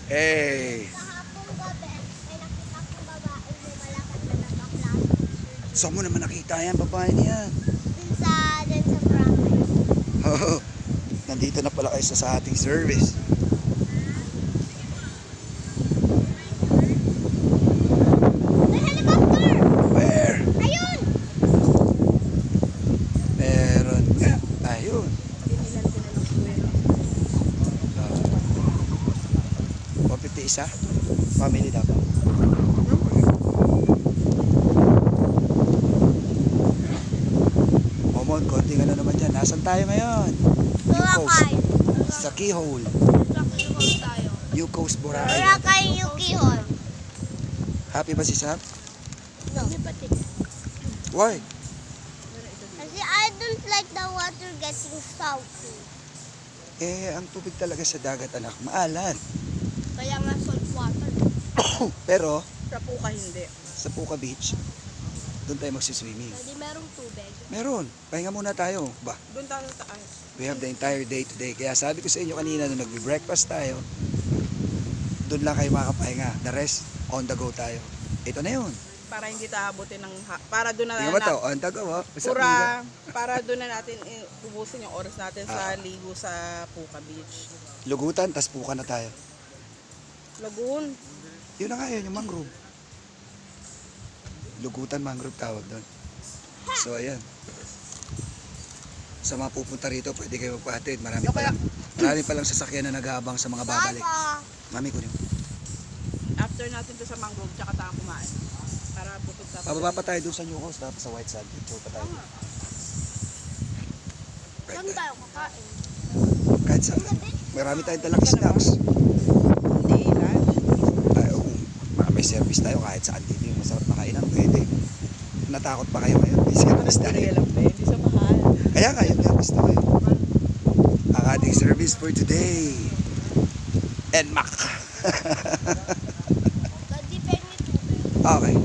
Eh, Kahapon gabi, may nakita kong babae may malakad na nakaklase. saan mo naman nakita yan, babae niyan? Dun sa barangay. Oh, nandito na pala kayo sa ating service. May helicopter! Where? Ayun! Meron nga. Ayun. O, 50 isa? Family dapat. Momon, konting ano naman dyan. Nasaan tayo ngayon? Boracay. Sa Keyhole. tayo. New Coast, Boracay. Boracay Yukihon. Happy ba si Sam? No. Why? Kasi I don't like the water getting salty. Eh, ang tubig talaga sa dagat, anak, maalat. Kaya nga salt water. Pero, Sa Puka hindi. sa Puka Beach, doon tayo magsiswimming. Hindi merong tubig. Meron. Pahinga muna tayo. Ba, Doon tayo sa taas. we have the entire day today. Kaya sabi ko sa inyo kanina nung nagbe-breakfast tayo, doon lang kayo makakapahinga. The rest, on the go tayo. Ito na yun. Para hindi tayo abutin ng... Para doon na Tingnan mo to, on the go. Oh. para doon na natin ubusin yung oras natin sa ligo sa Puka Beach. Lugutan, tas Puka na tayo. Lagoon. Yun na nga yun, yung mangrove. Lugutan mangrove tawag doon. So, ayan. Sa mga pupunta rito, pwede kayo magpahatid. Marami pa lang sasakyan na nag-aabang sa mga babalik. Papa! Mami, kunin mo. After natin to sa mangrove, tsaka tayo kumain. Para pupunta pa. Pababa pa tayo doon sa New Coast, tapos sa White Sand. Picture pa tayo. Saan tayo kakain? Kahit saan. Marami tayong talang snacks. Hindi, lunch. Tayo, kung may service tayo, kahit saan dito yung masarap na kainan, pwede. Natakot pa kayo ngayon? May service tayo. Hindi lang, hindi sa mahal. Kaya nga, yun nga gusto ko. Ang ating service for today. And Mac. Daddy, pengi tubig. Okay.